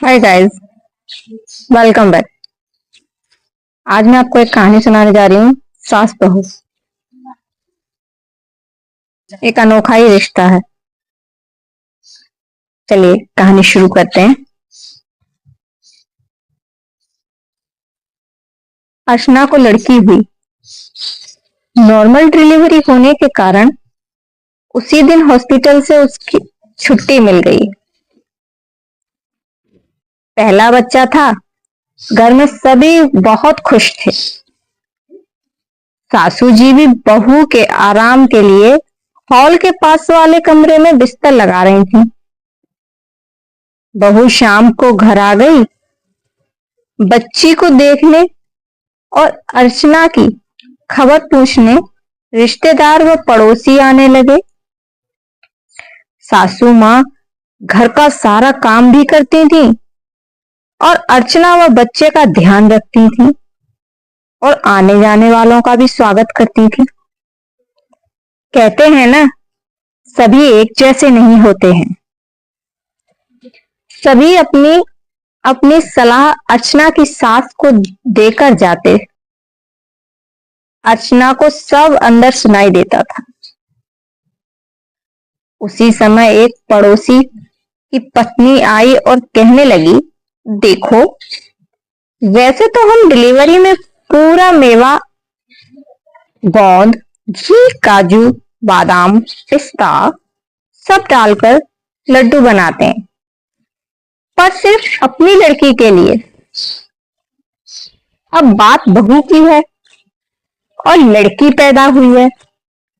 Hi guys, welcome back. आज मैं आपको एक कहानी सुनाने जा रही हूँ। सास बहू एक अनोखा ही रिश्ता है। चलिए कहानी शुरू करते हैं। अर्चना को लड़की हुई। नॉर्मल डिलीवरी होने के कारण उसी दिन हॉस्पिटल से उसकी छुट्टी मिल गई। पहला बच्चा था। घर में सभी बहुत खुश थे। सासू जी भी बहू के आराम के लिए हॉल के पास वाले कमरे में बिस्तर लगा रही थी। बहू शाम को घर आ गई। बच्ची को देखने और अर्चना की खबर पूछने रिश्तेदार व पड़ोसी आने लगे। सासू माँ घर का सारा काम भी करती थी और अर्चना व बच्चे का ध्यान रखती थी और आने जाने वालों का भी स्वागत करती थी। कहते हैं ना, सभी एक जैसे नहीं होते हैं। सभी अपनी अपनी सलाह अर्चना की सास को देकर जाते। अर्चना को सब अंदर सुनाई देता था। उसी समय एक पड़ोसी की पत्नी आई और कहने लगी, देखो, वैसे तो हम डिलीवरी में पूरा मेवा, गोंद, घी, काजू, बादाम, पिस्ता सब डालकर लड्डू बनाते हैं, पर सिर्फ अपनी लड़की के लिए। अब बात बहू की है और लड़की पैदा हुई है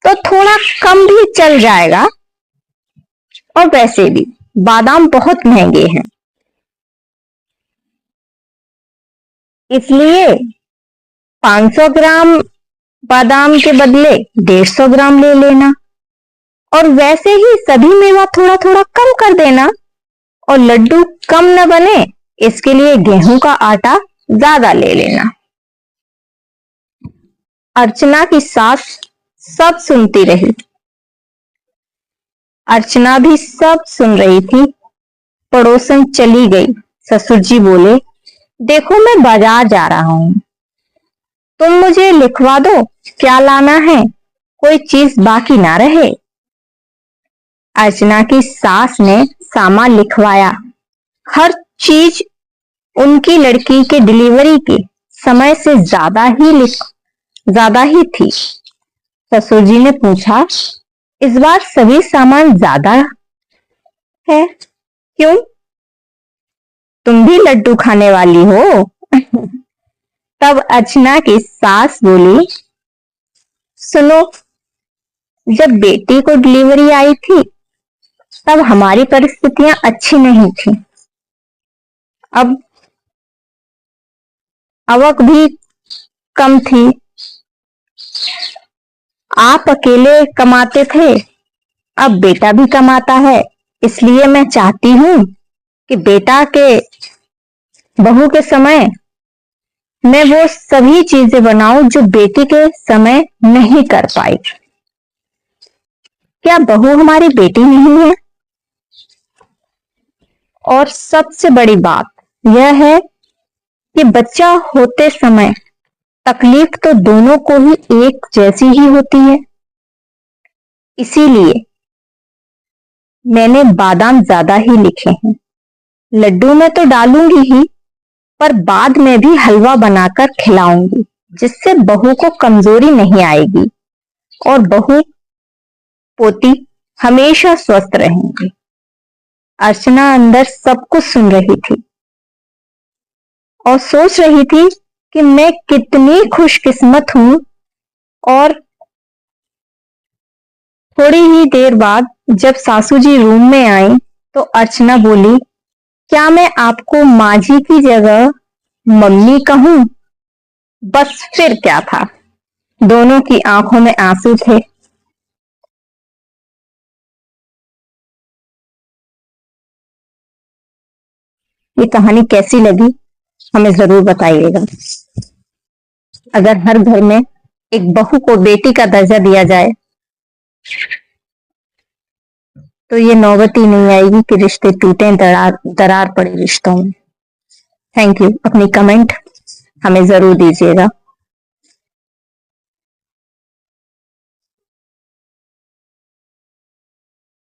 तो थोड़ा कम भी चल जाएगा। और वैसे भी बादाम बहुत महंगे हैं, इसलिए 500 ग्राम बादाम के बदले 150 ग्राम ले लेना। और वैसे ही सभी मेवा थोड़ा थोड़ा कम कर देना। और लड्डू कम न बने, इसके लिए गेहूं का आटा ज्यादा ले लेना। अर्चना की सास सब सुनती रही। अर्चना भी सब सुन रही थी। पड़ोसन चली गई। ससुर जी बोले, देखो मैं बाजार जा रहा हूं, तुम मुझे लिखवा दो क्या लाना है, कोई चीज बाकी ना रहे। अर्चना की सास ने सामान लिखवाया। हर चीज उनकी लड़की के डिलीवरी के समय से ज्यादा ही थी। ससुर जी ने पूछा, इस बार सभी सामान ज्यादा है क्यों? तुम भी लड्डू खाने वाली हो? तब अर्चना की सास बोली, सुनो, जब बेटी को डिलीवरी आई थी तब हमारी परिस्थितियां अच्छी नहीं थी। अब आवक भी कम थी। आप अकेले कमाते थे, अब बेटा भी कमाता है। इसलिए मैं चाहती हूं कि बेटा के बहू के समय मैं वो सभी चीजें बनाऊं जो बेटी के समय नहीं कर पाई। क्या बहू हमारी बेटी नहीं है? और सबसे बड़ी बात यह है कि बच्चा होते समय तकलीफ तो दोनों को ही एक जैसी ही होती है। इसीलिए मैंने बादाम ज्यादा ही लिखे हैं। लड्डू में तो डालूंगी ही, पर बाद में भी हलवा बनाकर खिलाऊंगी, जिससे बहू को कमजोरी नहीं आएगी और बहू पोती हमेशा स्वस्थ रहेंगे। अर्चना अंदर सब कुछ सुन रही थी और सोच रही थी कि मैं कितनी खुशकिस्मत हूं। और थोड़ी ही देर बाद जब सासू जी रूम में आई तो अर्चना बोली, क्या मैं आपको माँ जी की जगह मम्मी कहूं? बस फिर क्या था, दोनों की आंखों में आंसू थे। ये कहानी कैसी लगी हमें जरूर बताइएगा। अगर हर घर में एक बहू को बेटी का दर्जा दिया जाए तो ये नौबत ही नहीं आएगी कि रिश्ते टूटे, दरार पड़े रिश्तों में। Thank you. अपनी कमेंट हमें जरूर दीजिएगा।